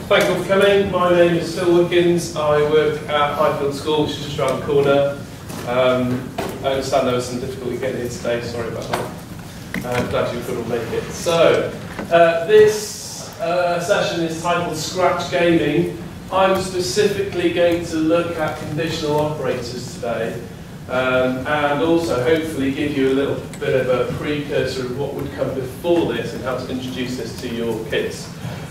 Thank you all for coming. My name is Phil Wickins. I work at Highfield School, which is just around the corner. I understand there was some difficulty getting here today, sorry about that. Glad you could all make it. So, this session is titled Scratch Gaming. I'm specifically going to look at conditional operators today, and also hopefully give you a little bit of a precursor of what would come before this and how to introduce this to your kids.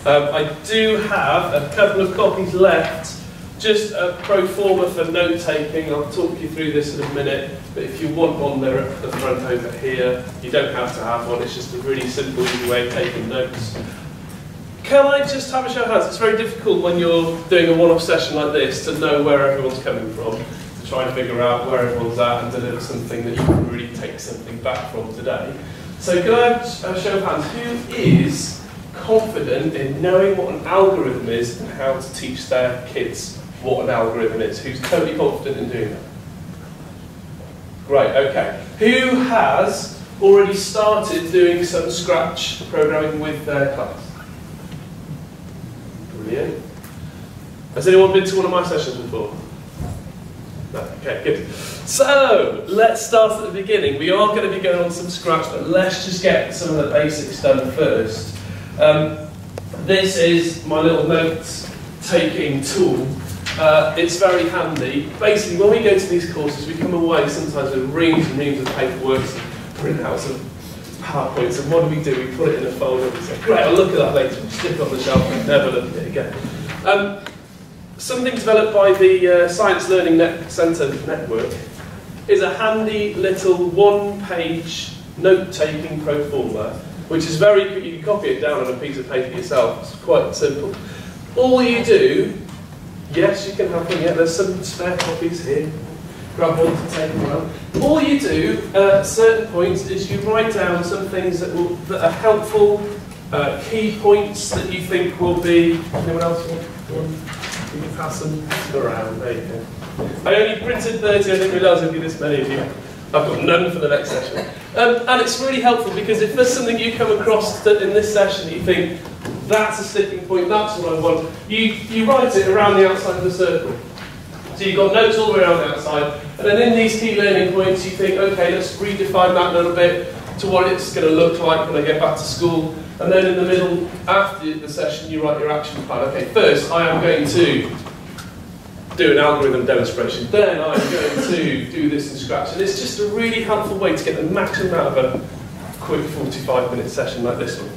I do have a couple of copies left, just a pro forma for note taking. I'll talk you through this in a minute, but if you want one, they're at the front over here. You don't have to have one, it's just a really simple, easy way of taking notes. Can I just have a show of hands? It's very difficult when you're doing a one-off session like this to know where everyone's coming from, to try and figure out where everyone's at and deliver something that you can really take something back from today. So can I have a show of hands? Who is confident in knowing what an algorithm is and how to teach their kids what an algorithm is? Who's totally confident in doing that? Great, okay. Who has already started doing some Scratch programming with their class? Brilliant. Has anyone been to one of my sessions before? No, okay, good. So, let's start at the beginning. We are going to be going on some Scratch, but let's just get some of the basics done first. This is my little note-taking tool. It's very handy. Basically, when we go to these courses, we come away sometimes with reams and reams of paperwork, printouts of PowerPoints, and what do? We put it in a folder and say, great, I'll look at that later, we'll stick it on the shelf and never look at it again. Something developed by the Science Learning Centre Network is a handy little one-page note-taking pro forma, which is very quick. You can copy it down on a piece of paper yourself. It's quite simple. All you do, yes, you can have one. Yeah, there's some spare copies here. Grab one to take around. All you do at certain points is you write down some things that are helpful, key points that you think will be. Anyone else want one? You can pass them around. There you go. I only printed 30. I didn't realise there'd be this many of you. I've got none for the next session. And it's really helpful because if there's something you come across in this session that you think, that's a sticking point, that's what I want, you write it around the outside of the circle. So you've got notes all the way around the outside, and then in these key learning points you think, okay, let's redefine that a little bit to what it's going to look like when I get back to school. And then in the middle, after the session, you write your action plan. Okay, first I am going to do an algorithm demonstration, then I'm going to do this in Scratch. And it's just a really helpful way to get the maximum out of a quick 45-minute session like this one,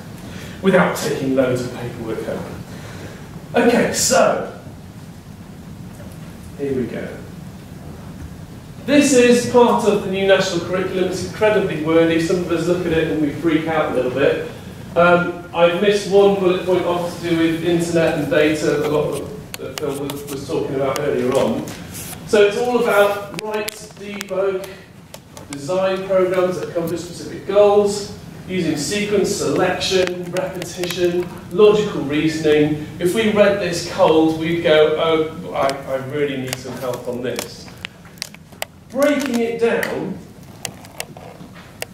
without taking loads of paperwork home. Okay, so, here we go. This is part of the new national curriculum. It's incredibly wordy. Some of us look at it and we freak out a little bit. I've missed one bullet point off to do with internet and data, a lot of that Phil was talking about earlier on. So it's all about write, debug, design programs that accomplish specific goals, using sequence selection, repetition, logical reasoning. If we read this cold, we'd go, oh, I really need some help on this. Breaking it down,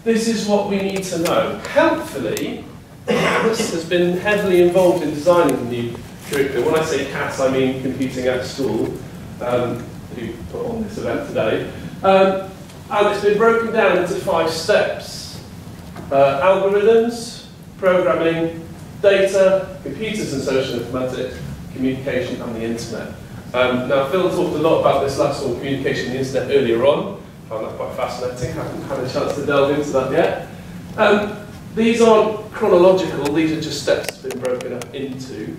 this is what we need to know. Helpfully, CAS has been heavily involved in designing the new curriculum. When I say CAS, I mean Computing at School, who put on this event today. And it's been broken down into 5 steps. Algorithms, programming, data, computers and social informatics, communication and the internet. Now Phil talked a lot about this last one, communication and the internet, earlier on. I found that quite fascinating, haven't had a chance to delve into that yet. These aren't chronological, these are just steps that's been broken up into.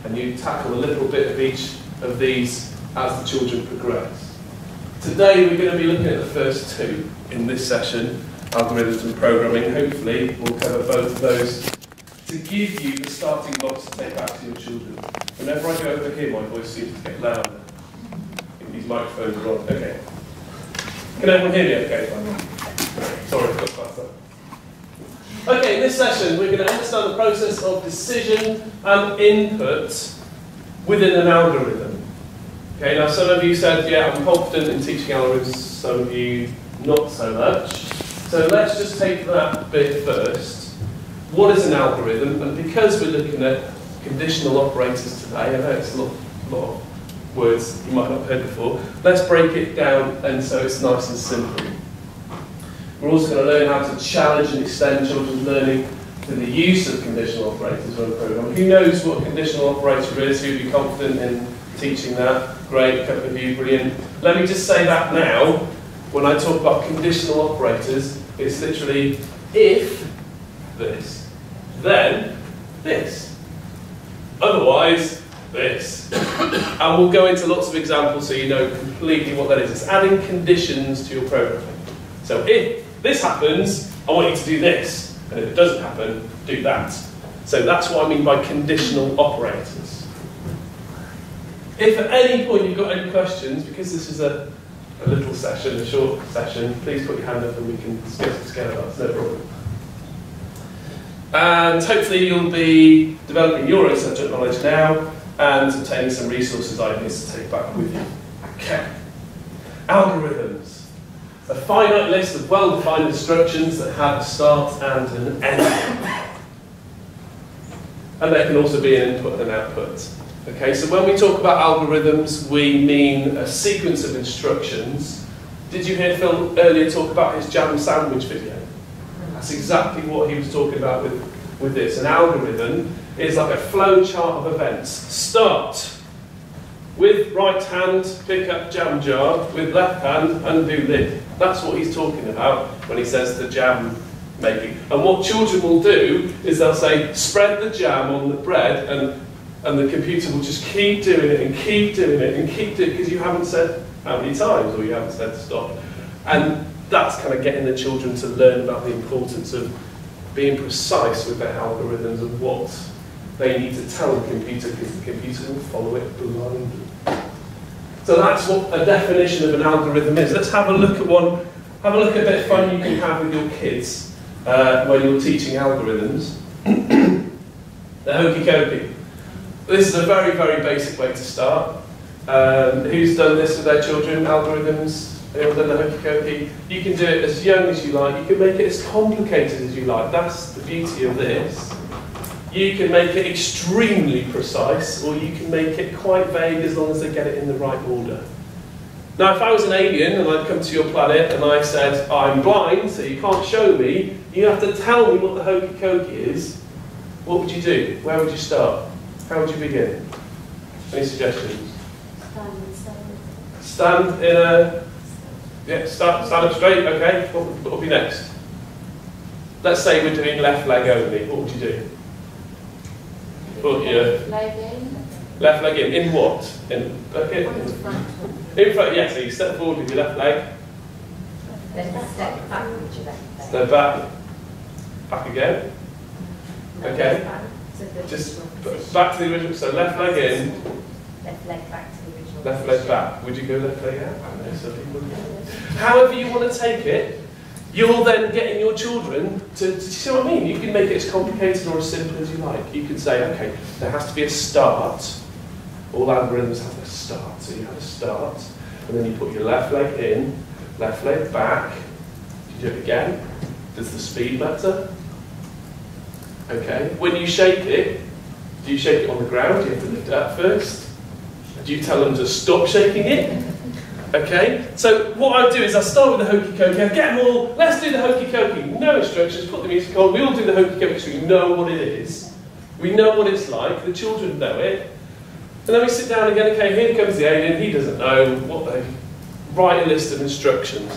And you tackle a little bit of each of these as the children progress. Today we're going to be looking at the first 2 in this session, algorithms and programming. Hopefully we'll cover both of those to give you the starting blocks to take back to your children. Whenever I go over here, my voice seems to get louder. I think these microphones are on. Okay. Can everyone hear me okay? Sorry, I've got faster. Okay, in this session we're going to understand the process of decision and input within an algorithm. Okay, now some of you said, yeah, I'm confident in teaching algorithms, some of you not so much. So let's just take that bit first. What is an algorithm? And because we're looking at conditional operators today. I know it's a lot of words you might not have heard before. Let's break it down and so it's nice and simple. We're also going to learn how to challenge and extend children's learning to the use of conditional operators on a programme. Who knows what a conditional operator is? Who'd be confident in teaching that? Great, a couple of you, brilliant. Let me just say that now. When I talk about conditional operators, it's literally if this, then this. Otherwise, this. And we'll go into lots of examples so you know completely what that is. It's adding conditions to your programming. So if this happens, I want you to do this. And if it doesn't happen, do that. So that's what I mean by conditional operators. If at any point you've got any questions, because this is a little session, a short session, please put your hand up and we can discuss it together. That's no problem. And hopefully you'll be developing your own subject knowledge now and obtaining some resources, ideas to take back with you. Okay. Algorithms. A finite list of well-defined instructions that have a start and an end. And there can also be an input and an output. Okay, so when we talk about algorithms, we mean a sequence of instructions. Did you hear Phil earlier talk about his jam sandwich video? That's exactly what he was talking about with this. An algorithm is like a flow chart of events. Start. With right hand, pick up jam jar. With left hand, undo lid. That's what he's talking about when he says the jam making. And what children will do is they'll say, spread the jam on the bread, and the computer will just keep doing it and keep doing it and keep doing it because you haven't said how many times or you haven't said to stop. And that's kind of getting the children to learn about the importance of being precise with their algorithms and what they need to tell the computer because the computer will follow it blindly. So that's what a definition of an algorithm is. Let's have a look at one. Have a look at a bit of fun you can have with your kids when you're teaching algorithms. The hokey cokey. This is a very, very basic way to start. Who's done this with their children? Algorithms? Anyone done the hokey cokey? You can do it as young as you like. You can make it as complicated as you like. That's the beauty of this. You can make it extremely precise, or you can make it quite vague as long as they get it in the right order. Now, if I was an alien and I'd come to your planet and I said, I'm blind, so you can't show me, you have to tell me what the hokey cokey is, what would you do? Where would you start? How would you begin? Any suggestions? Stand in a... Yeah, stand up straight, okay. What will be next? Let's say we're doing left leg only. What would you do? Put your left leg in. In what? In bucket? In front, yeah, so you step forward with your left leg. Then step back with your left leg. Step back. Back again. Okay. Just back to the original. So left leg in. Left leg back to the original. Left leg back. Would you go left leg out? I know some people do. However you want to take it, you're then getting your children to see what I mean? You can make it as complicated or as simple as you like. You can say, okay, there has to be a start. All algorithms have a start. So you have a start, and then you put your left leg in, left leg back. You do it again. Does the speed matter? Okay. When you shake it, do you shake it on the ground? Do you have to lift it up first? Do you tell them to stop shaking it? Okay, so what I do is I start with the hokey cokey, I get them all, let's do the hokey cokey. No instructions, put the music on, we all do the hokey cokey so we know what it is. We know what it's like, the children know it. And then we sit down again, okay, here comes the alien, he doesn't know what they... Write a list of instructions.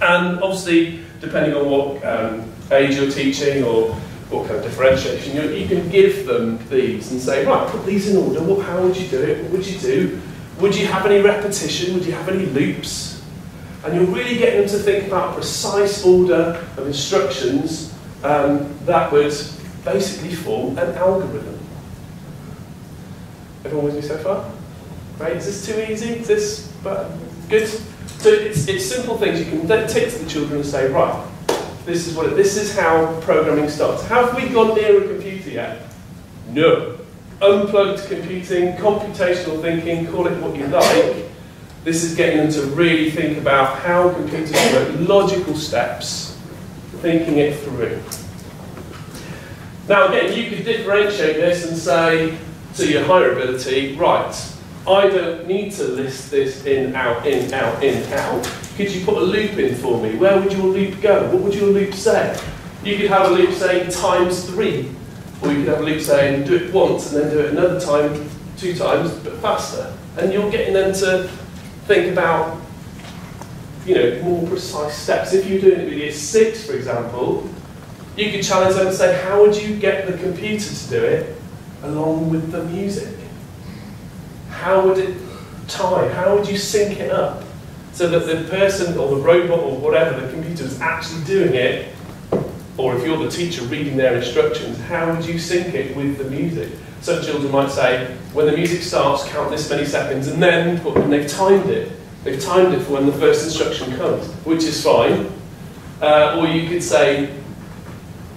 And obviously, depending on what age you're teaching or what kind of differentiation, you can give them these and say, right, put these in order, how would you do it, what would you do? Would you have any repetition? Would you have any loops? And you're really getting them to think about a precise order of instructions that would basically form an algorithm. Everyone with me so far? Great. Is this too easy? Is this good? So it's simple things. You can take to the children and say, right, this is how programming starts. Have we gone near a computer yet? No. Unplugged computing, computational thinking, call it what you like. This is getting them to really think about how computers work, logical steps, thinking it through. Now again, you could differentiate this and say to your higher ability, right, I don't need to list this in, out, in, out, in, out. Could you put a loop in for me? Where would your loop go? What would your loop say? You could have a loop saying ×3, or you could have a loop saying do it once and then do it another time, 2 times, but faster. And you're getting them to think about, you know, more precise steps. If you're doing it with year 6, for example, you could challenge them and say, how would you get the computer to do it along with the music? How would it tie? How would you sync it up so that the person or the robot or whatever, the computer is actually doing it? Or if you're the teacher reading their instructions, how would you sync it with the music? Some children might say, when the music starts, count this many seconds, and then and they've timed it. They've timed it for when the first instruction comes, which is fine. Or you could say,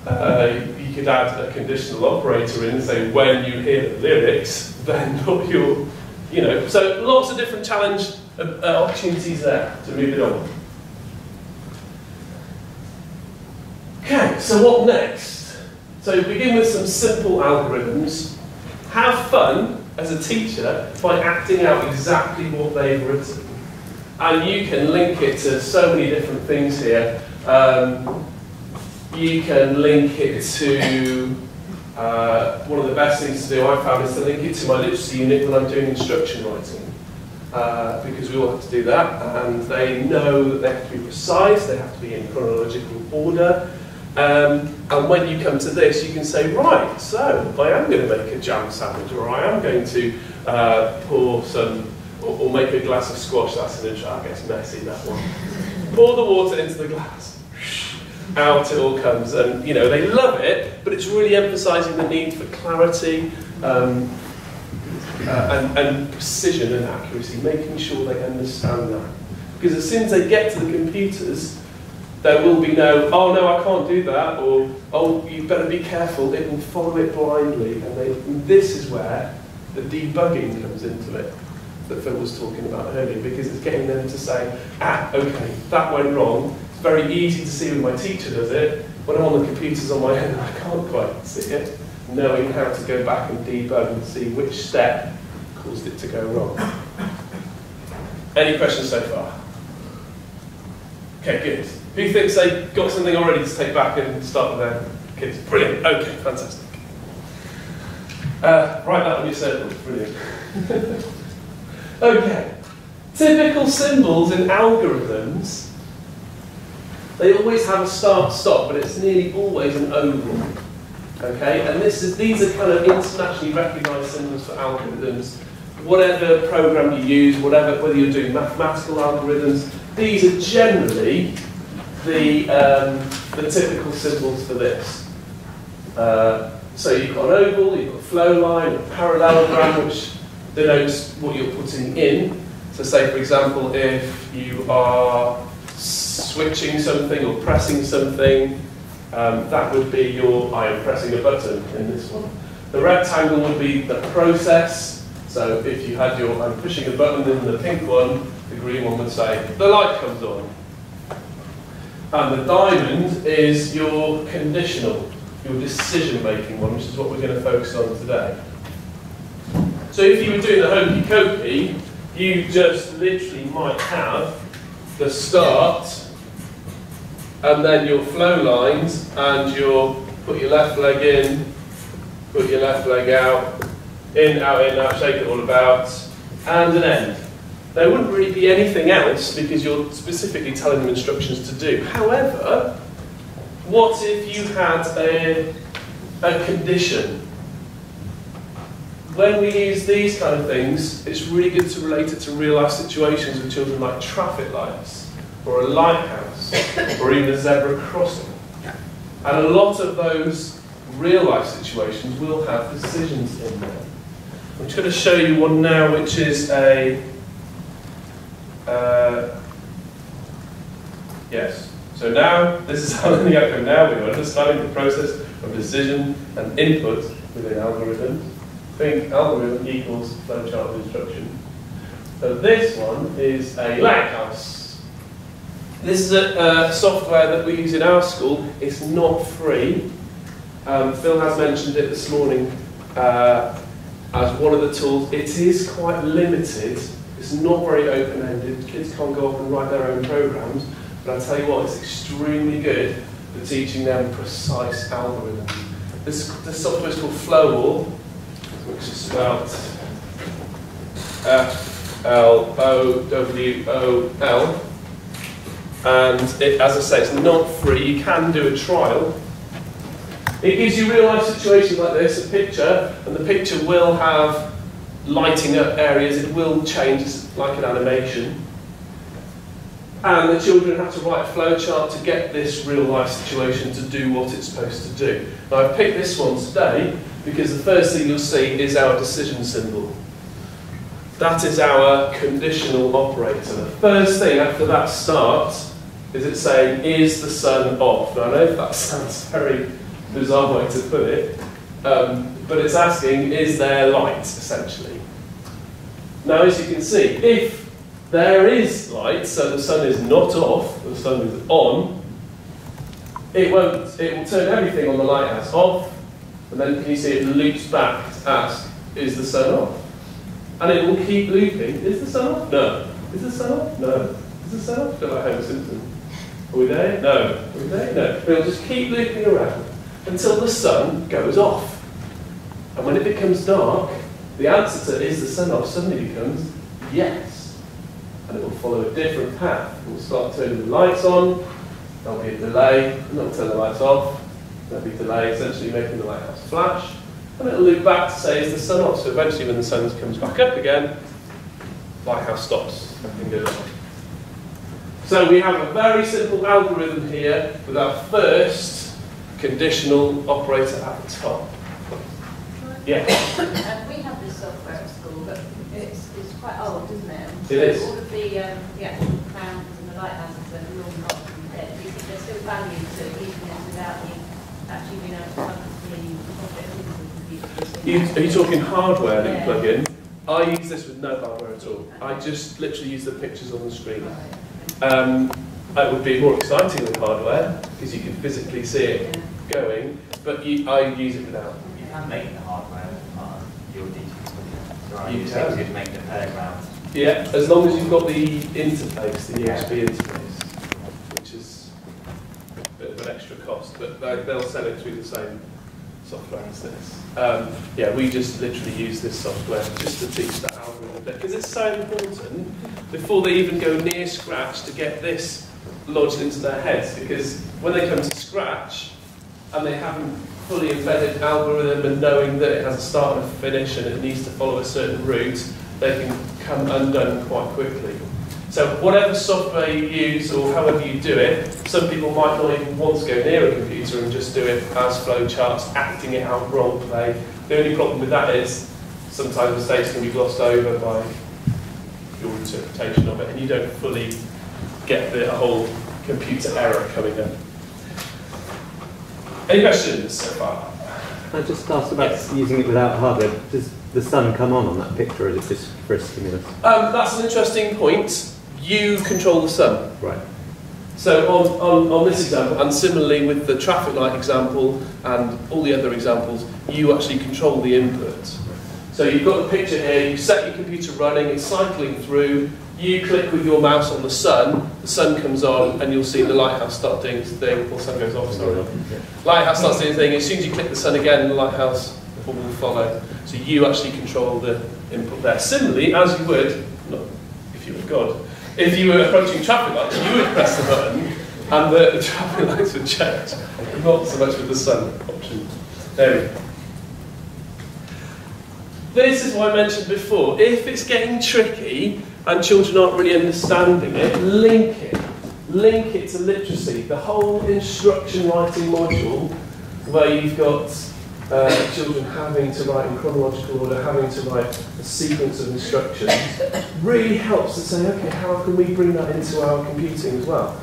you could add a conditional operator in and say, when you hear the lyrics, then put your, you know. So lots of different challenge opportunities there to move it on. Okay, so what next? So begin with some simple algorithms. Have fun as a teacher by acting out exactly what they've written. And you can link it to so many different things here. You can link it to, one of the best things to do I found is to link it to my literacy unit when I'm doing instruction writing. Because we all have to do that, and they know that they have to be precise, they have to be in chronological order. And when you come to this, you can say, right, so I am going to make a jam sandwich, or I am going to pour some, or make a glass of squash. That's an intro, I guess, messy, that one. Pour the water into the glass. Out it all comes, and you know, they love it, but it's really emphasising the need for clarity and precision and accuracy, making sure they understand that. Because as soon as they get to the computers, there will be no, oh no, I can't do that, or oh, you better be careful, it will follow it blindly. And this is where the debugging comes into it, that Phil was talking about earlier, because it's getting them to say, okay, that went wrong. It's very easy to see when my teacher does it. When I'm on the computers on my own, I can't quite see it. Knowing how to go back and debug and see which step caused it to go wrong. Any questions so far? Okay, good. Who thinks they got something already to take back and start with their kids? Brilliant. Okay, fantastic. Write that on your circle. Brilliant. Okay. Typical symbols in algorithms, they always have a start-stop, but it's nearly always an oval. Okay, and these are kind of internationally recognised symbols for algorithms. Whatever program you use, whether you're doing mathematical algorithms, these are generally the typical symbols for this. So you've got an oval, you've got a flow line, a parallelogram, which denotes what you're putting in. So say, for example, if you are switching something or pressing something, that would be your, I am pressing a button in this one. The rectangle would be the process. So if you had your, I'm pushing a button in the pink one, the green one would say, the light comes on. And the diamond is your conditional, your decision-making one, which is what we're going to focus on today. So if you were doing the hokey cokey, you just literally might have the start, and then your flow lines, and your put your left leg in, put your left leg out, in, out, shake it all about, and an end. There wouldn't really be anything else because you're specifically telling them instructions to do. However, what if you had a condition? When we use these kind of things, it's really good to relate it to real-life situations with children, like traffic lights, or a lighthouse, or even a zebra crossing. And a lot of those real-life situations will have decisions in them. I'm just going to show you one now, which is a... yes. So now, this is how the outcome. Now we're understanding the process of decision and input within algorithms. Think algorithm equals flowchart of instruction. So this one is a lighthouse. This is a software that we use in our school. It's not free. Phil has mentioned it this morning as one of the tools. It is quite limited. It's not very open-ended. Kids can't go off and write their own programs, but I tell you what, it's extremely good for teaching them precise algorithms. This software is called Flowwall, which is spelled Flowwol, and it, as I say, it's not free. You can do a trial. It gives you real-life situations like this, a picture, and the picture will have lighting up areas. It will change, it's like an animation. And the children have to write a flowchart to get this real-life situation to do what it's supposed to do. Now, I've picked this one today because the first thing you'll see is our decision symbol. That is our conditional operator. The first thing after that starts is it saying, is the sun off? Now, I know that sounds very bizarre way to put it, but it's asking, is there light, essentially? Now, as you can see, if there is light, so the sun is not off, the sun is on, it will turn everything on the lighthouse off, and then can you see it loops back to ask, is the sun off? And it will keep looping, is the sun off? No. Is the sun off? No. Is the sun off? Don't like Homer Simpson. Are we there? No. Are we there? No. But it'll just keep looping around until the sun goes off. And when it becomes dark, the answer to is the sun off suddenly becomes yes. And it will follow a different path. It will start turning the lights on, there'll be a delay, and it'll turn the lights off, there'll be a delay, essentially making the lighthouse flash, and it'll loop back to say is the sun off. So eventually when the sun comes back up again, lighthouse stops, everything goes on. So we have a very simple algorithm here with our first conditional operator at the top. Yeah. We have this software at school, but it's quite old, isn't it? It is. All of the actual crowns and the lighthouses that are all not dead. Do you think there's still value to using it without you actually being able to plug the object into the computer? Are you talking hardware that you plug in? I use this with no hardware at all. I just literally use the pictures on the screen. It would be more exciting with hardware because you can physically see it going, but I use it without. You can make the hardware part of your digital. Right? You can. You'd make the playground. Yeah, as long as you've got the interface, the USB interface, which is a bit of an extra cost, but they'll sell it through the same software as this. Yeah, we just literally use this software just to teach that algorithm because it's so important before they even go near Scratch to get this lodged into their heads, because when they come to Scratch and they haven't fully embedded algorithm and knowing that it has a start and a finish and it needs to follow a certain route, they can come undone quite quickly. So whatever software you use or however you do it, some people might not even want to go near a computer and just do it as flowcharts, acting it out, role play. The only problem with that is sometimes mistakes can be glossed over by your interpretation of it and you don't fully get the whole computer error coming up. Any questions so far? I just asked about using it without hardware. Does the sun come on that picture, or is it just for a stimulus? That's an interesting point. You control the sun. Right. So on this example, and similarly with the traffic light example and all the other examples, you actually control the input. So you've got the picture here, you set your computer running, it's cycling through, you click with your mouse on the sun comes on, and you'll see the lighthouse start doing its thing. The sun goes off, sorry. Lighthouse starts doing its thing. As soon as you click the sun again, the lighthouse will follow. So you actually control the input there. Similarly, as you would, not if you were God, if you were approaching traffic lights, you would press the button, and the traffic lights would change. Not so much with the sun option. There we go. This is what I mentioned before. If it's getting tricky and children aren't really understanding it, link it. Link it to literacy. The whole instruction writing module, where you've got children having to write in chronological order, having to write a sequence of instructions, really helps to say, okay, how can we bring that into our computing as well?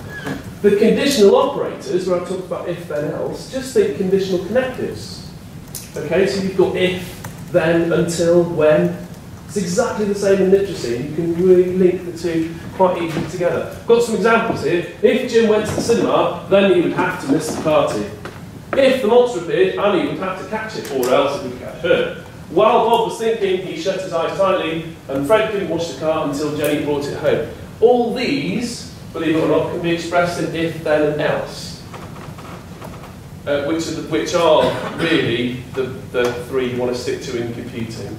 The conditional operators, where I talked about if, then, else, just think conditional connectives. Okay, so you've got if, then, until, when. It's exactly the same in literacy. You can really link the two quite easily together. I've got some examples here. If Jim went to the cinema, then he would have to miss the party. If the monster appeared, Annie would have to catch it, or else it would catch her. While Bob was thinking, he shut his eyes tightly, and Fred couldn't wash the car until Jenny brought it home. All these, believe it or not, can be expressed in if, then, and else, which are really the three you want to stick to in computing.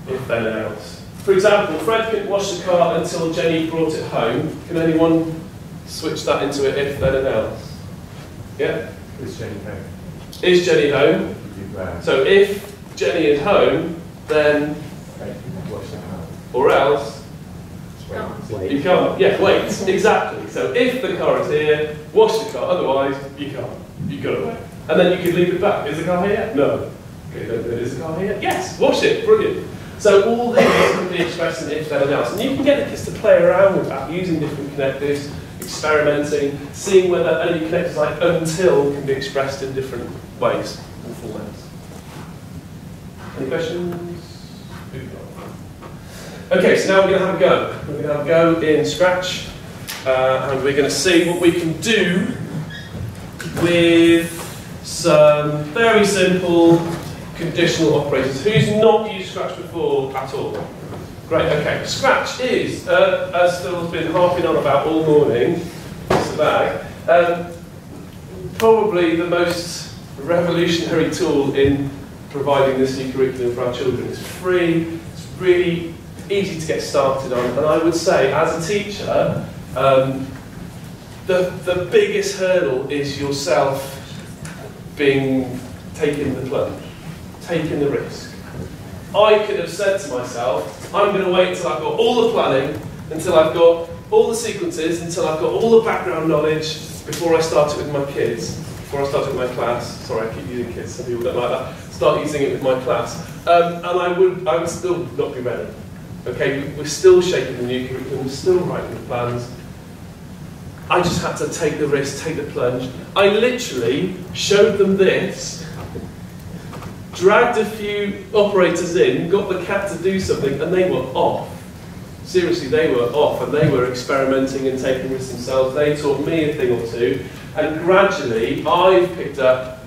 If, then, and else. For example, Fred couldn't wash the car until Jenny brought it home. Can anyone switch that into an if, then, and else? Yeah? Is Jenny home? Is Jenny home? So if Jenny is home, then, or else, Wait. you can't. Yeah, wait, exactly. So if the car is here, wash the car, otherwise you can't. You've got to wait. And then you can leave it back. Is the car here? No. Okay, then is the car here? Yes, wash it, brilliant. So all these can be expressed in if, then, and else. And you can get the kids to play around with that, using different connectives, experimenting, seeing whether only connectors like until can be expressed in different ways and formats. Any questions? Okay, so now we're going to have a go. We're going to have a go in Scratch, and we're going to see what we can do with some very simple conditional operators. Who's not used Scratch before at all? Great, okay. Scratch is, as Phil's been harping on about all morning, it's a bag, probably the most revolutionary tool in providing this new curriculum for our children. It's free, it's really easy to get started on, and I would say, as a teacher, the biggest hurdle is yourself taking the plunge, taking the risk. I could have said to myself, I'm going to wait until I've got all the planning, until I've got all the sequences, until I've got all the background knowledge before I start it with my kids, before I start it with my class. Sorry, I keep using kids, some people don't like that. Start using it with my class. And I would still not be ready. Okay, we're still shaping the new curriculum, we're still writing the plans. I just had to take the risk, take the plunge. I literally showed them this, dragged a few operators in, got the cat to do something, and they were off. Seriously, they were off, and they were experimenting and taking risks themselves. They taught me a thing or two, and gradually I've picked up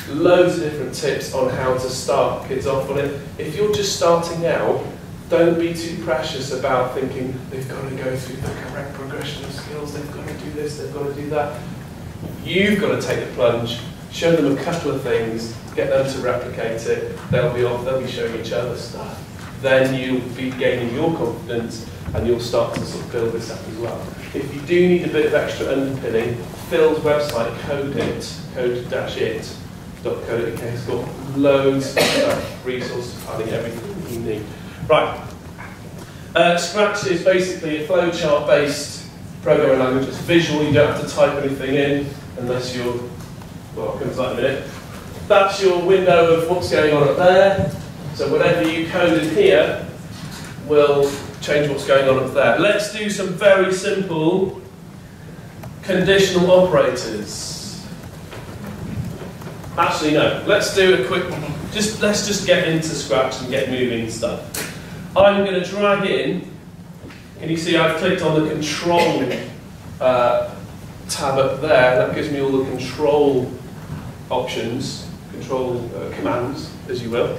loads of different tips on how to start kids off on it. If you're just starting out, don't be too precious about thinking they've got to go through the correct progression of skills, they've got to do this, they've got to do that. You've got to take the plunge, show them a couple of things, get them to replicate it, they'll be off, they'll be showing each other stuff. Then you'll be gaining your confidence and you'll start to sort of build this up as well. If you do need a bit of extra underpinning, Phil's website, code-it.co.uk, has got loads of resources adding everything you need. Right. Scratch is basically a flowchart based programming language. It's visual, you don't have to type anything in unless you're, well, I'll come to that in a minute. That's your window of what's going on up there. So whatever you code in here will change what's going on up there. Let's do some very simple conditional operators. Actually, no. Let's do a quick, let's just get into Scratch and get moving stuff. I'm going to drag in, can you see I've clicked on the control tab up there. That gives me all the control options, control commands, as you will.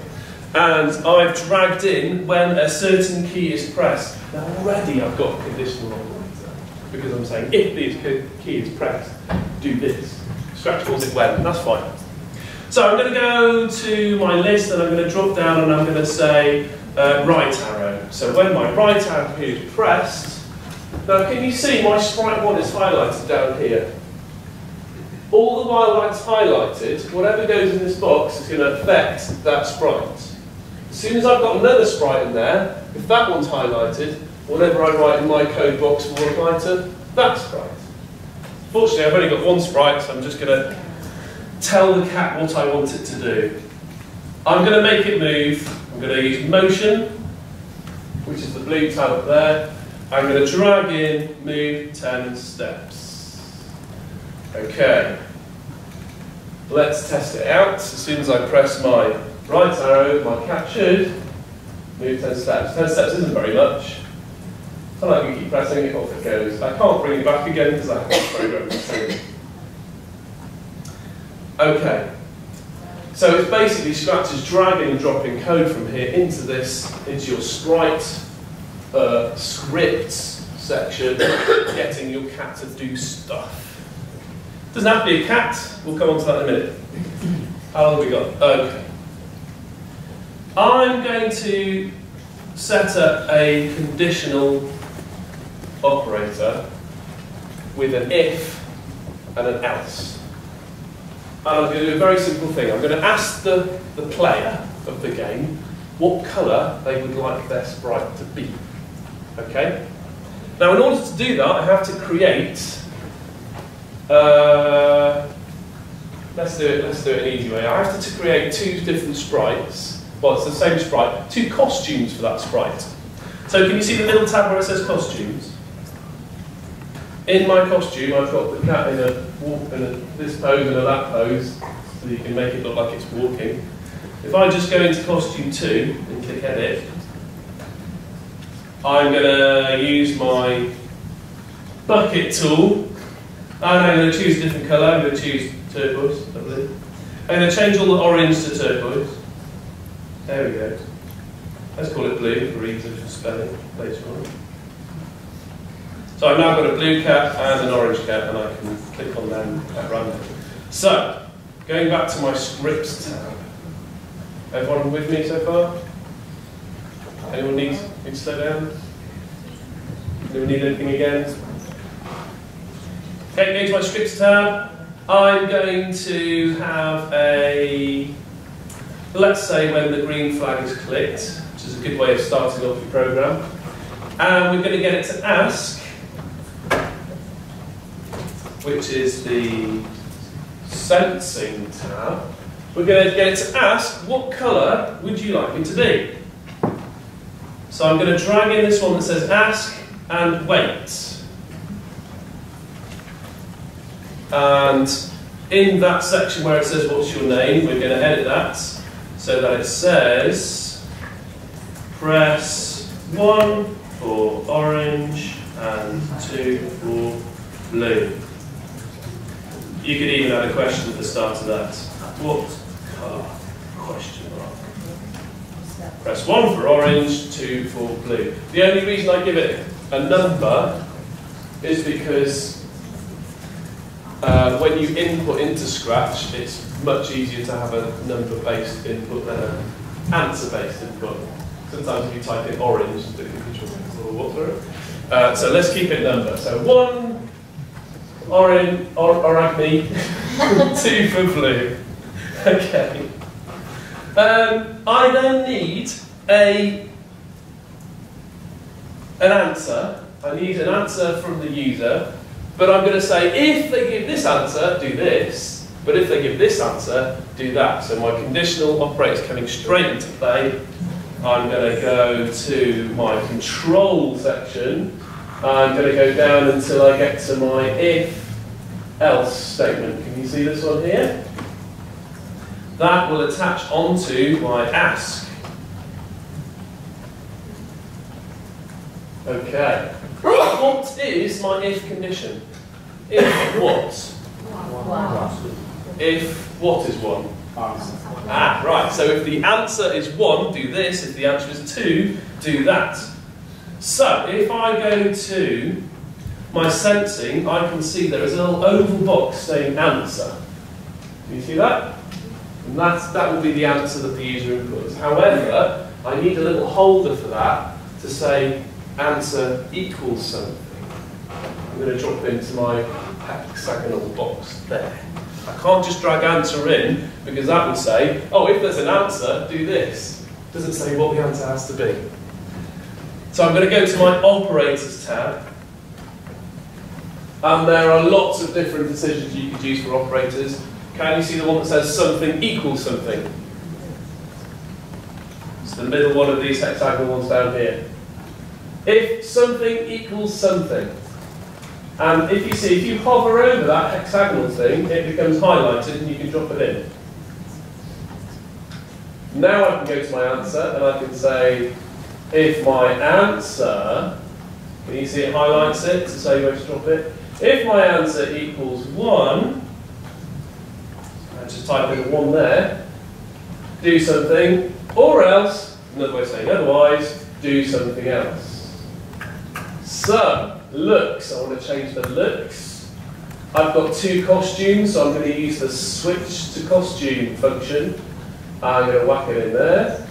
And I've dragged in when a certain key is pressed. Now already I've got a conditional operator, because I'm saying if this key is pressed, do this. Scratch calls it when, and that's fine. So I'm going to go to my list and I'm going to drop down and I'm going to say right arrow. So when my right arrow key is pressed, now can you see my sprite 1 is highlighted down here? All the while that's highlighted, whatever goes in this box is going to affect that sprite. As soon as I've got another sprite in there, if that one's highlighted, whatever I write in my code box will apply to that sprite. Fortunately, I've only got one sprite, so I'm just going to tell the cat what I want it to do. I'm going to make it move. I'm going to use motion, which is the blue tab up there. I'm going to drag in, move 10 steps. Okay. Let's test it out. As soon as I press my right arrow, my cat should move 10 steps. 10 steps isn't very much. It's not like you keep pressing it, off it goes. I can't bring it back again because I haven't programmed it. Okay. So it's basically Scratch is dragging and dropping code from here into your sprite scripts section, getting your cat to do stuff. Doesn't have to be a cat. We'll come on to that in a minute. How long have we got? Okay. I'm going to set up a conditional operator with an if and an else. And I'm going to do a very simple thing. I'm going to ask the player of the game what colour they would like their sprite to be. Okay? Now in order to do that, I have to create, let's do it an easy way. I have to create two different sprites. Well, it's the same sprite, two costumes for that sprite. So can you see the middle tab where it says costumes? In my costume, I've got the cat in this pose and a that pose, so you can make it look like it's walking. If I just go into costume 2 and click edit, I'm going to use my bucket tool, and I'm going to choose a different colour. I'm going to choose turquoise, I believe. I'm going to change all the orange to turquoise. There we go. Let's call it blue for ease of spelling later on. So I've now got a blue cat and an orange cat, and I can click on them at random. So, going back to my scripts tab. Everyone with me so far? Anyone need to slow down? Anyone need anything again? Okay, going to my scripts tab. I'm going to have a, let's say when the green flag is clicked, which is a good way of starting off your program. And we're going to get it to ask, which is the sensing tab. We're going to get it to ask, what colour would you like me to be? So I'm going to drag in this one that says ask and wait. And in that section where it says what's your name, we're going to edit that so that it says press 1 for orange and 2 for blue. You could even add a question at the start of that. What colour? Question mark. Press 1 for orange, 2 for blue. The only reason I give it a number is because when you input into Scratch, it's much easier to have a number-based input than an answer-based input. Sometimes if you type in orange, the computer will what through. So let's keep it number. So 1 orange, orangny, 2 for blue. Okay. I then need an answer. I need an answer from the user, but I'm going to say if they give this answer, do this, but if they give this answer, do that. So my conditional operator is coming straight into play. I'm going to go to my control section. I'm going to go down until I get to my if-else statement. Can you see this one here? That will attach onto my ask. Okay. What is my if condition? If what? If what is 1? Ah, right. So if the answer is 1, do this. If the answer is 2, do that. So if I go to my sensing, I can see there is a little oval box saying answer. Do you see that? And that will be the answer that the user inputs. However, I need a little holder for that to say answer equals something. I'm going to drop into my hexagonal box there. I can't just drag answer in because that would say, oh, if there's an answer, do this. It doesn't say what the answer has to be. So I'm going to go to my operators tab. And there are lots of different decisions you could use for operators. Can you see the one that says something equals something? It's the middle one of these hexagonal ones down here. If something equals something. And if you see, if you hover over that hexagonal thing, it becomes highlighted and you can drop it in. Now I can go to my answer and I can say, if my answer, can you see it highlights it to say where to drop it? If my answer equals 1, and just type in a 1 there, do something, or else, another way of saying otherwise, do something else. So, looks, I want to change the looks. I've got 2 costumes, so I'm going to use the switch to costume function. I'm going to whack it in there.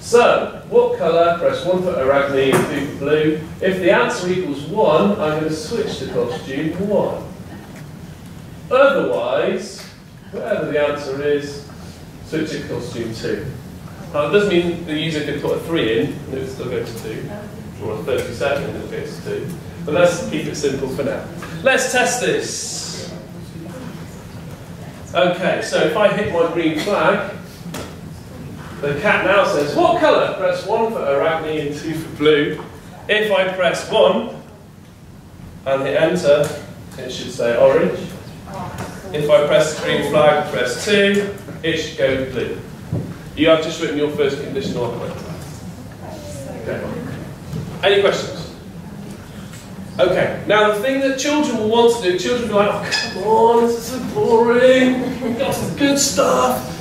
So, what colour? Press 1 for Arachne and 2 for blue. If the answer equals 1, I'm going to switch to costume 1. Otherwise, whatever the answer is, switch to costume 2. Now, it doesn't mean the user could put a 3 in and it would still go to 2, or a 32nd and it will go to 2. But let's keep it simple for now. Let's test this. Okay, so if I hit my green flag, the cat now says, what colour? Press 1 for Arachne and 2 for blue. If I press 1 and hit enter, it should say orange. If I press the green flag, press 2, it should go blue. You have just written your first conditional operator. Okay. Any questions? Okay, now the thing that children will want to do, children will be like, oh come on, this is so boring, we've got some good stuff.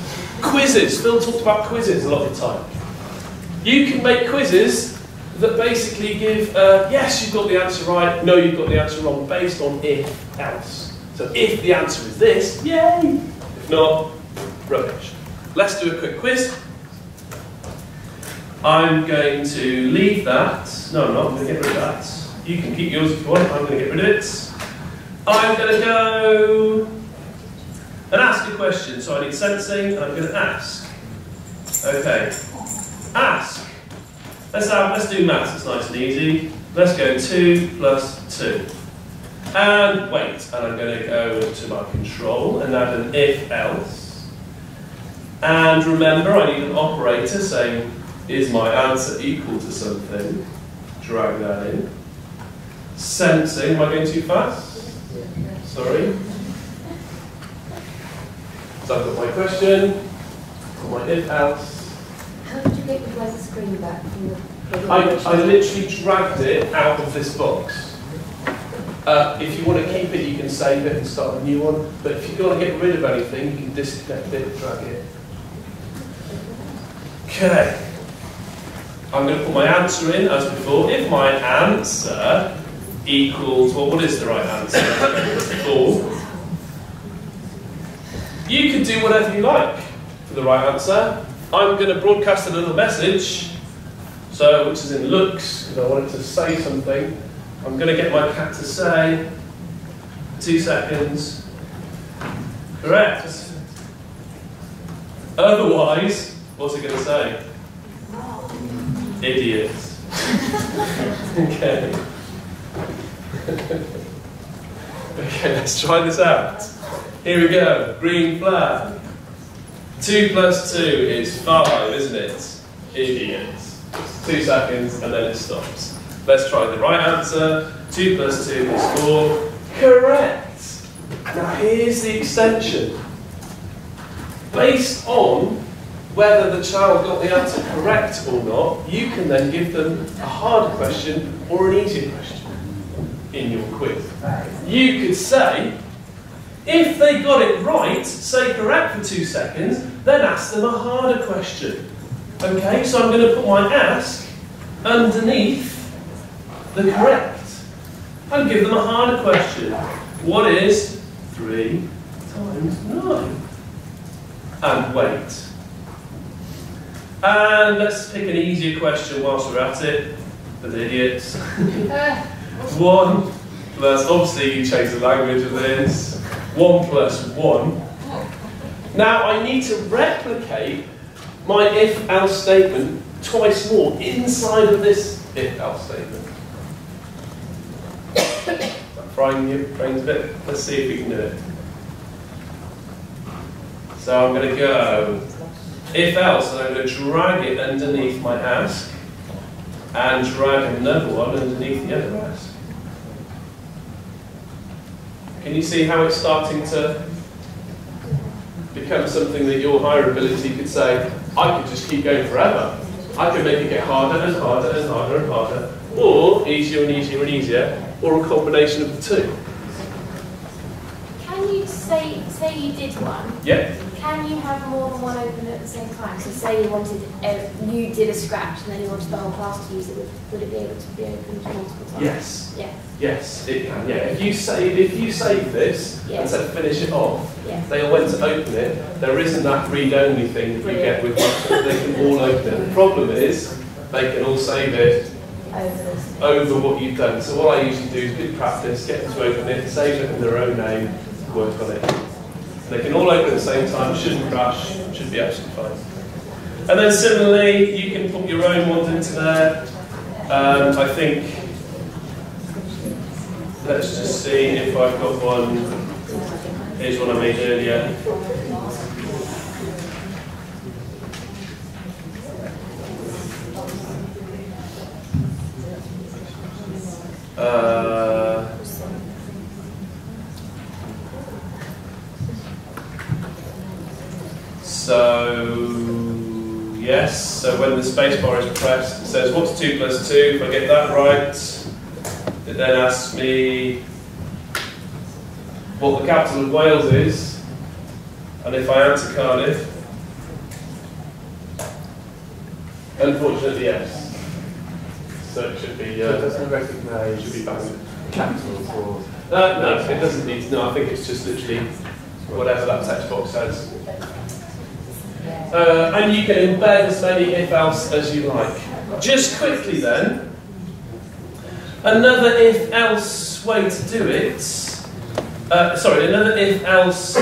Quizzes, Phil talked about quizzes a lot of the time. You can make quizzes that basically give, yes, you've got the answer right, no, you've got the answer wrong, based on if, else. So if the answer is this, yay! If not, rubbish. Let's do a quick quiz. I'm going to leave that. No, I'm not. I'm going to get rid of that. You can keep yours if you want. I'm going to get rid of it. I'm going to go and ask a question. So I need sensing, and I'm going to ask. Okay. Ask. Let's do maths. It's nice and easy. Let's go 2 plus 2. And wait. And I'm going to go to my control and add an if else. And remember, I need an operator saying, is my answer equal to something? Drag that in. Sensing, am I going too fast? Sorry. So I've got my question, got my if else. How did you get your weather screen back from the I literally dragged it out of this box. If you want to keep it, you can save it and start a new one. But if you want to get rid of anything, you can disconnect it, drag it. Okay. I'm going to put my answer in as before. If my answer equals, well, what is the right answer? 4. You can do whatever you like for the right answer. I'm going to broadcast a little message, so which is in looks, because I want it to say something. I'm going to get my cat to say, 2 seconds, correct. Otherwise, what's it going to say? Idiot. Okay. Okay, let's try this out. Here we go. Green flag. 2 plus 2 is 5, isn't it? Idiot. 2 seconds and then it stops. Let's try the right answer. 2 plus 2 is 4. Correct. Now here's the extension. Based on whether the child got the answer correct or not, you can then give them a harder question or an easier question in your quiz. You could say, if they got it right, say correct for 2 seconds, then ask them a harder question. Okay, so I'm going to put my ask underneath the correct and give them a harder question. What is 3 times 9? And wait. And let's pick an easier question whilst we're at it. For the idiots. 1 plus, obviously you change the language of this. 1 plus 1. Now I need to replicate my if-else statement twice more inside of this if-else statement. I'm frying your brains a bit. Let's see if we can do it. So I'm going to go if-else, and I'm going to drag it underneath my ask, and drag another one underneath the other ask. Can you see how it's starting to become something that your higher ability could say, I could just keep going forever. I could make it get harder and harder and harder and harder, or easier and easier and easier, or a combination of the two. Can you say you did one. Yeah. Can you have more than one open at the same time? So say you wanted, you did a scratch and then you wanted the whole class to use it. Would it be able to be opened multiple times? Yes. Yeah. Yes, it can. Yeah. If you save this and said finish it off, they all went to open it. There isn't that read-only thing that you get with Microsoft. They can all open it. The problem is they can all save it over what you've done. So what I usually do is good practice, get them to open it, save it in their own name, work on it. They can all open at the same time, shouldn't crash, should be absolutely fine. And then similarly, you can put your own ones into there. I think, let's just see if I've got one. Here's one I made earlier. So when the spacebar is pressed, it says what's 2 plus 2? If I get that right, it then asks me what the capital of Wales is, and if I answer Cardiff, unfortunately yes. So it should be. So it doesn't recognise should be banned. capitals or. No, it doesn't need to. No, I think it's just literally whatever that text box says. And you can embed as many if-else as you like. Just quickly then, another if-else way to do it. Another if-else.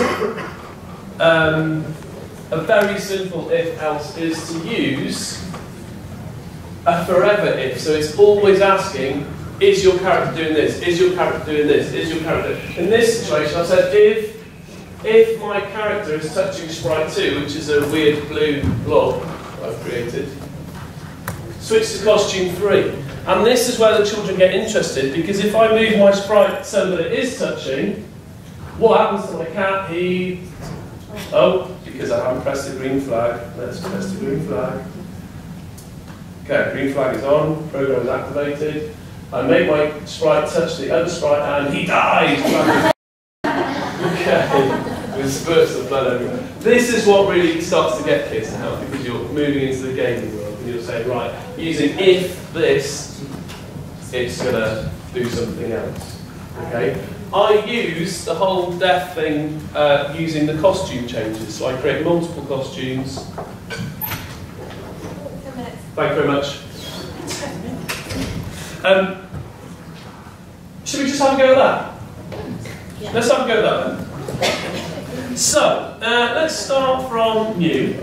A very simple if-else is to use a forever if. So it's always asking, is your character doing this? Is your character doing this? Is your character? In this situation, I said if my character is touching sprite 2, which is a weird blue blob I've created, switch to costume 3. And this is where the children get interested, because if I move my sprite so that it is touching, what happens to my cat? Because I haven't pressed the green flag. Let's press the green flag. Okay, green flag is on, program is activated. I make my sprite touch the other sprite and he dies! Okay. With spurts of blood everywhere. This is what really starts to get kids now, because you're moving into the gaming world and you're saying, right, using if this, it's going to do something else. Okay? I use the whole death thing using the costume changes. So I create multiple costumes. Thank you very much. Should we just have a go at that? Yeah. Let's have a go at that then. So, let's start from new.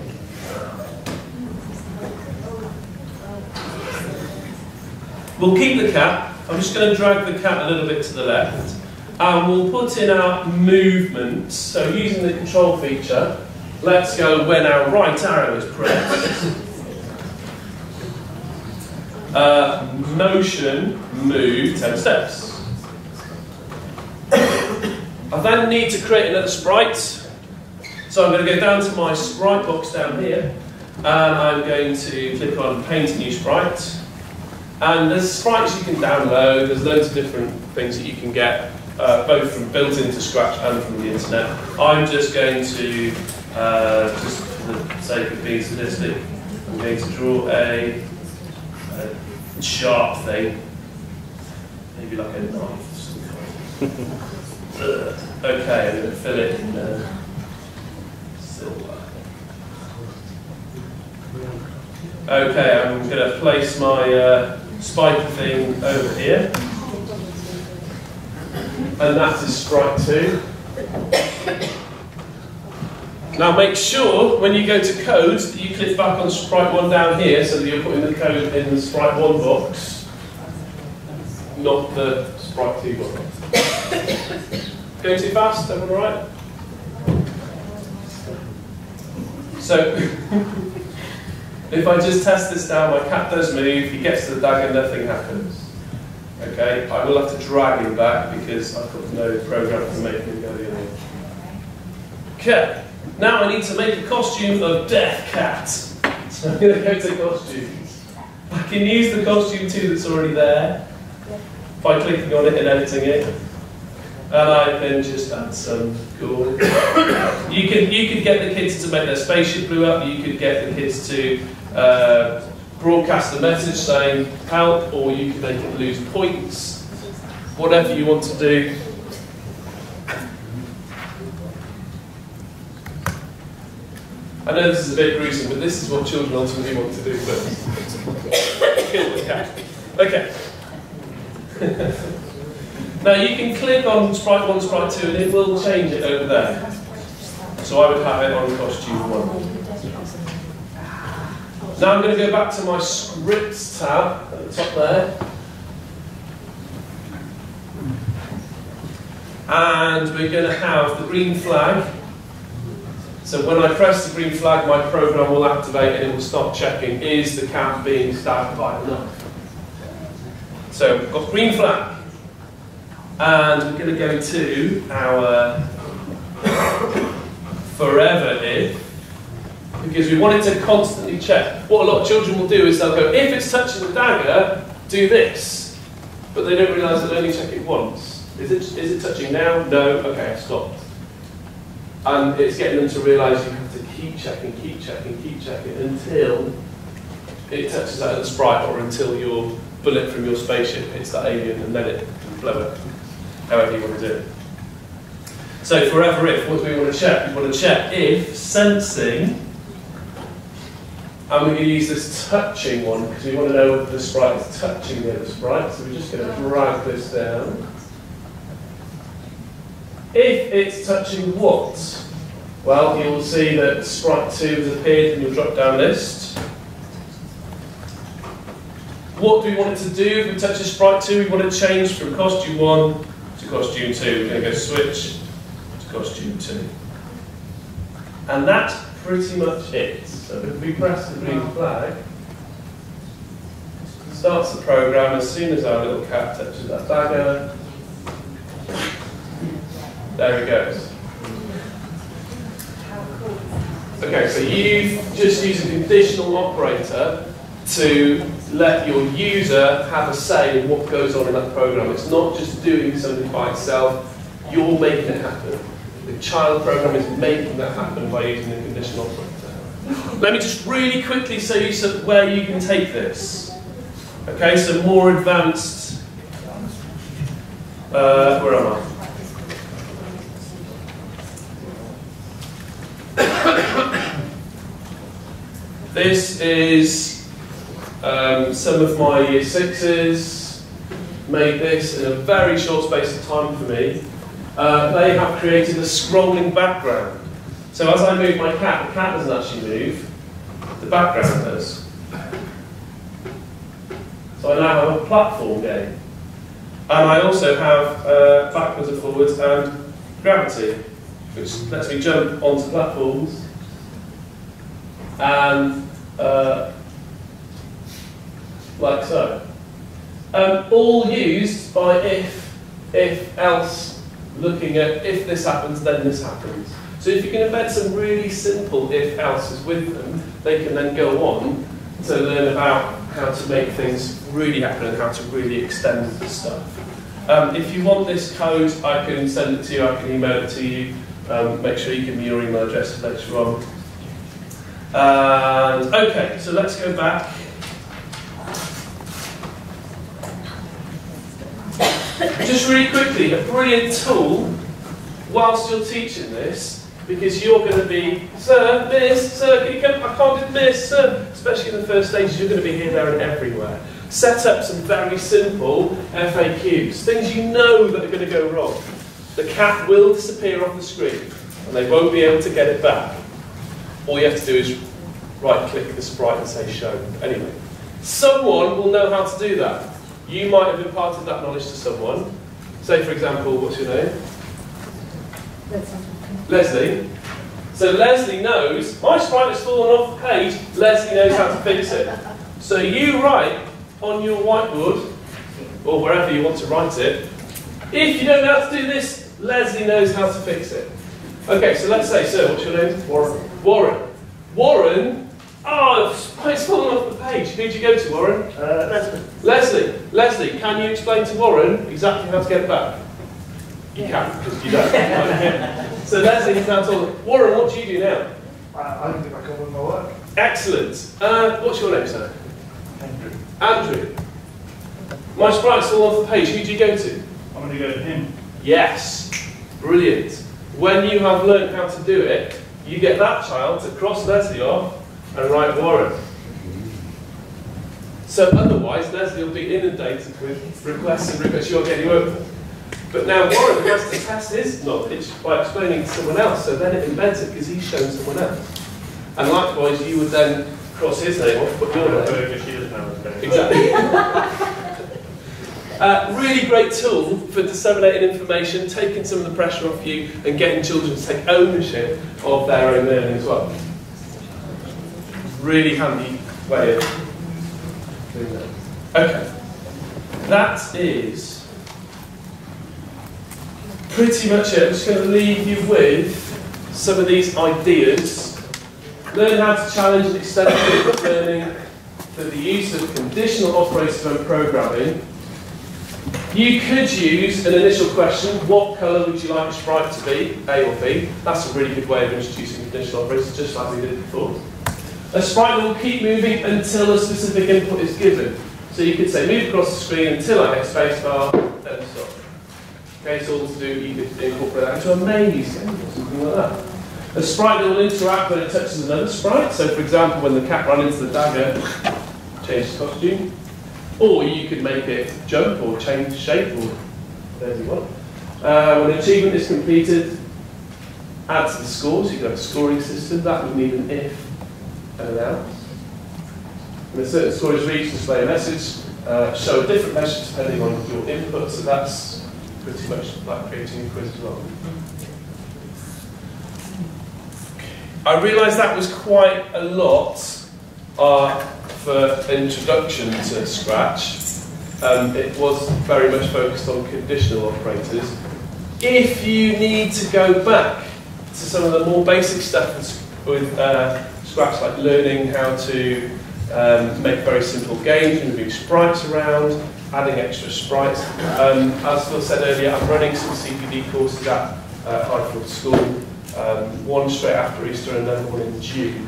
We'll keep the cat. I'm just going to drag the cat a little bit to the left. And we'll put in our movement. So using the control feature, let's go when our right arrow is pressed. Motion, move 10 steps. I then need to create another sprite. So I'm going to go down to my sprite box down here, and I'm going to click on Paint a New Sprite. And there's sprites you can download, there's loads of different things that you can get, both from built into Scratch and from the internet. I'm just going to, just for the sake of being sadistic, I'm going to draw a sharp thing, maybe like a knife of some kind. Okay, I'm going to fill it in silver. Okay, I'm going to place my spider thing over here. And that is sprite 2. Now make sure when you go to code that you click back on sprite 1 down here so that you're putting the code in the sprite 1 box, not the sprite 2 box. Going too fast? Everyone alright? So, if I just test this down, my cat does move, he gets to the dagger, nothing happens. Okay, I will have to drag him back because I've got no program to make him go the other way. Okay, now I need to make a costume of Death Cat. So I'm going to go to costumes. I can use the costume 2 that's already there by clicking on it and editing it. and I can just add some cool. You could get the kids to make their spaceship blow up. You could get the kids to broadcast a message saying help, or you can make it lose points. Whatever you want to do. I know this is a bit gruesome, but this is what children ultimately want to do first. Kill the cat. Okay. Now you can click on Sprite 1, Sprite 2, and it will change it over there. So I would have it on Costume 1. Now I'm going to go back to my Scripts tab at the top there. And we're going to have the green flag. So when I press the green flag, my program will activate and it will start checking, is the cat being stabbed by a knife? So we've got green flag. And we're going to go to our forever if, because we want it to constantly check. What a lot of children will do is they'll go, if it's touching the dagger, do this. But they don't realise they'll only check it once. Is it touching now? No? Okay, I've stopped. And it's getting them to realise you have to keep checking until it touches that other sprite, or until your bullet from your spaceship hits that alien, and then it can blow it. However you want to do it. So forever if, what do we want to check? We want to check if sensing, and we're going to use this touching one because we want to know if the sprite is touching the other sprite. So we're just going to drag this down. If it's touching what? Well, you'll see that Sprite 2 has appeared in your drop-down list. What do we want it to do if it touches Sprite 2? We want to change from Costume 1 to Costume 2. We're going to go switch to Costume 2. And that's pretty much it. So if we press the green flag, it starts the program as soon as our little cat touches that dagger. There it goes. Okay, so you've just used a conditional operator to let your user have a say in what goes on in that program. It's not just doing something by itself, you're making it happen. The child program is making that happen by using the conditional operator. Let me just really quickly show you where you can take this. Okay, so more advanced. Where am I? This is some of my Year 6s made this in a very short space of time for me. They have created a scrolling background. So as I move my cat, the cat doesn't actually move, the background does. So I now have a platform game. And I also have backwards and forwards and gravity, which lets me jump onto platforms. And like so. All used by if, else, looking at if this happens, then this happens. So if you can embed some really simple if else's with them, they can then go on to learn about how to make things really happen and how to really extend the stuff. If you want this code, I can send it to you, I can email it to you. Make sure you give me your email address later on. Okay, so let's go back. Just really quickly, a brilliant tool whilst you're teaching this, because you're going to be, sir, miss, sir, can you come? I can't do miss, sir. Especially in the first stages, you're going to be here, there and everywhere. Set up some very simple FAQs, things you know that are going to go wrong. The cat will disappear off the screen and they won't be able to get it back. All you have to do is right-click the sprite and say show. Anyway, someone will know how to do that. You might have imparted that knowledge to someone. Say, for example, what's your name? Leslie. So Leslie knows, my sprite has fallen off the page, Leslie knows how to fix it. So you write on your whiteboard, or wherever you want to write it, if you don't know how to do this, Leslie knows how to fix it. Okay, so let's say, sir, what's your name? Warren. Warren. Warren, oh, it's fallen off the page. Who'd you go to, Warren? Leslie. Leslie. Leslie, can you explain to Warren exactly how to get it back? You can, because you don't. So Leslie is now talking. Warren, what do you do now? I can get back on with my work. Excellent. What's your name, sir? Andrew. Andrew. My sprite's all off the page. Who do you go to? I'm going to go to him. Yes. Brilliant. When you have learned how to do it, you get that child to cross Leslie off and write Warren. So otherwise, Leslie will be inundated with requests and requests you're getting work for. But now Warren has to test his knowledge by explaining to someone else, so then it embeds it because he's shown someone else. And likewise, you would then cross his name off, put your name. Exactly. Really great tool for disseminating information, taking some of the pressure off you, and getting children to take ownership of their own learning as well. Really handy way of doing that. Okay, that is pretty much it. I'm just going to leave you with some of these ideas. Learn how to challenge and extend learning through the use of conditional operator programming. You could use an initial question, what colour would you like your sprite to be, A or B? That's a really good way of introducing conditional operators, just like we did before. A sprite will keep moving until a specific input is given. So you could say, move across the screen until I hit spacebar, then stop. Okay, so all to do, you could incorporate that into a maze game or something like that. A sprite will interact when it touches another sprite. So for example, when the cat ran into the dagger, change its costume. Or you could make it jump or change shape or whatever you want. When an achievement is completed, add to the score. So you could have a scoring system. That would need an if and an else. When a certain score is reached, display a message. Show a different message depending on your input. So that's pretty much like creating a quiz as well. I realised that was quite a lot for introduction to Scratch. It was very much focused on conditional operators. If you need to go back to some of the more basic stuff with Scratch, like learning how to make very simple games, moving sprites around, adding extra sprites. As Phil said earlier, I'm running some CPD courses at Highfield School, one straight after Easter and another one in June.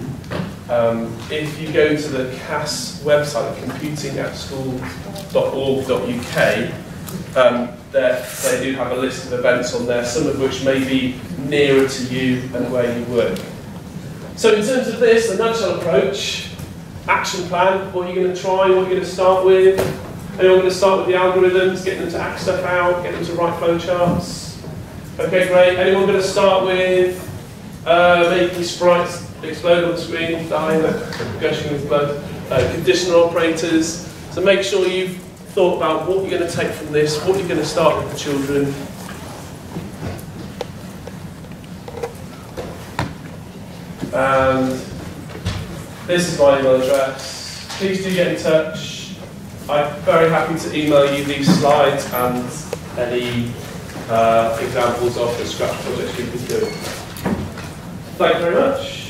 If you go to the CAS website, computing@school.org.uk, they do have a list of events on there, some of which may be nearer to you and where you work. So in terms of this, the nutshell approach, action plan, what are you going to try, what are you going to start with? Anyone going to start with the algorithms, get them to act stuff out, get them to write flowcharts? Okay, great. Anyone going to start with making sprites explode on the screen, dying, gushing with blood? Conditional operators. So make sure you've thought about what you're going to take from this, what you're going to start with the children. And this is my email address. Please do get in touch. I'm very happy to email you these slides and any examples of the Scratch projects you've been doing. Thank you very much.